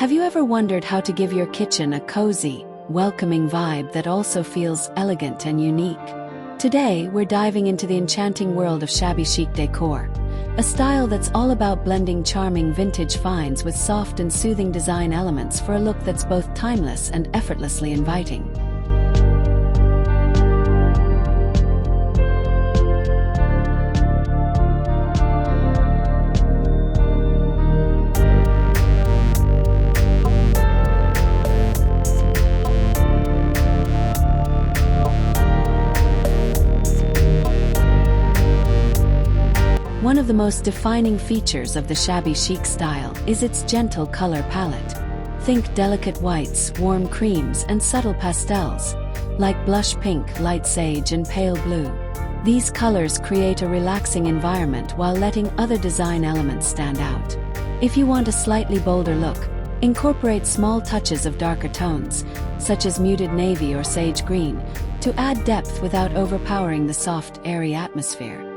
Have you ever wondered how to give your kitchen a cozy, welcoming vibe that also feels elegant and unique? Today, we're diving into the enchanting world of shabby chic decor, a style that's all about blending charming vintage finds with soft and soothing design elements for a look that's both timeless and effortlessly inviting. One of the most defining features of the shabby chic style is its gentle color palette. Think delicate whites, warm creams, and subtle pastels, like blush pink, light sage, and pale blue. These colors create a relaxing environment while letting other design elements stand out. If you want a slightly bolder look, incorporate small touches of darker tones, such as muted navy or sage green, to add depth without overpowering the soft, airy atmosphere.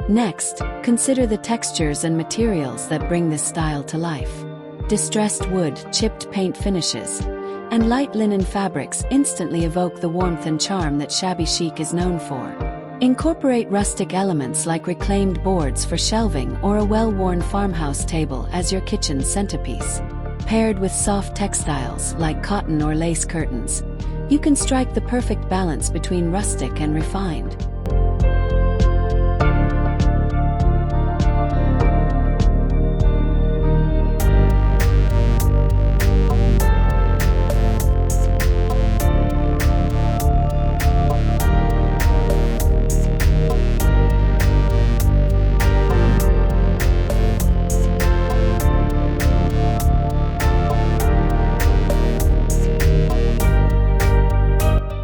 Next, consider the textures and materials that bring this style to life. Distressed wood, chipped paint finishes, and light linen fabrics instantly evoke the warmth and charm that shabby chic is known for. Incorporate rustic elements like reclaimed boards for shelving or a well-worn farmhouse table as your kitchen centerpiece. Paired with soft textiles like cotton or lace curtains, you can strike the perfect balance between rustic and refined.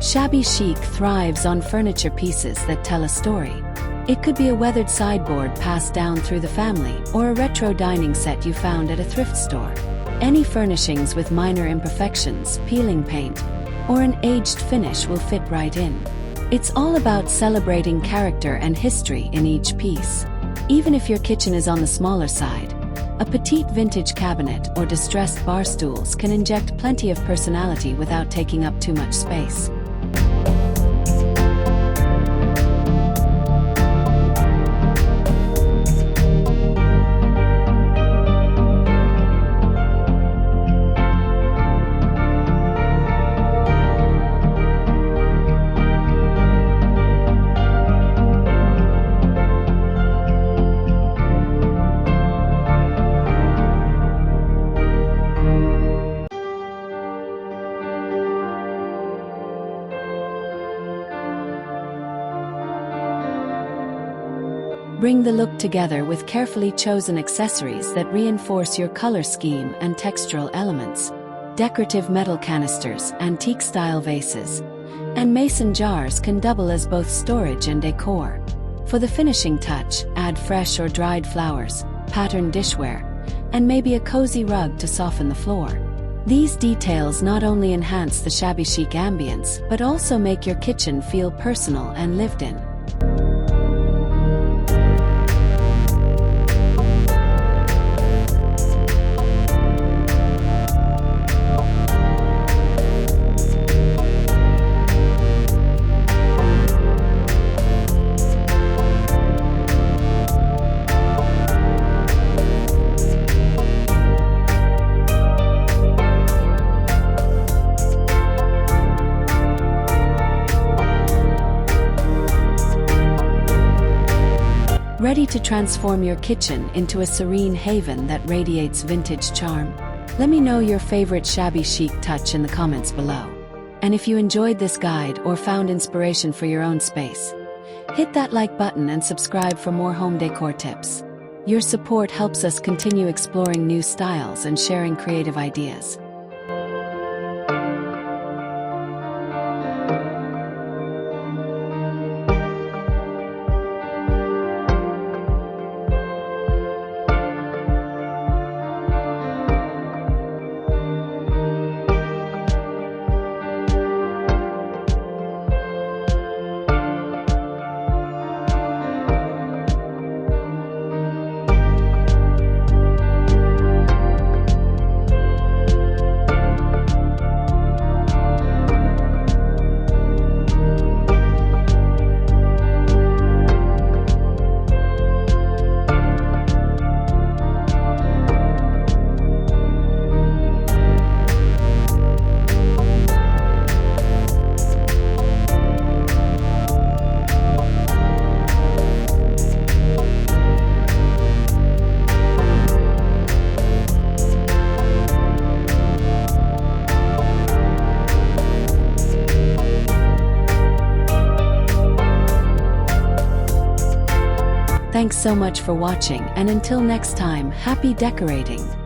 Shabby chic thrives on furniture pieces that tell a story. It could be a weathered sideboard passed down through the family or a retro dining set you found at a thrift store. Any furnishings with minor imperfections, peeling paint, or an aged finish will fit right in. It's all about celebrating character and history in each piece. Even if your kitchen is on the smaller side, a petite vintage cabinet or distressed bar stools can inject plenty of personality without taking up too much space. Bring the look together with carefully chosen accessories that reinforce your color scheme and textural elements. Decorative metal canisters, antique-style vases, and mason jars can double as both storage and decor. For the finishing touch, add fresh or dried flowers, patterned dishware, and maybe a cozy rug to soften the floor. These details not only enhance the shabby chic ambience, but also make your kitchen feel personal and lived in. Ready to transform your kitchen into a serene haven that radiates vintage charm? Let me know your favorite shabby chic touch in the comments below. And if you enjoyed this guide or found inspiration for your own space, hit that like button and subscribe for more home decor tips. Your support helps us continue exploring new styles and sharing creative ideas. Thanks so much for watching, and until next time, happy decorating!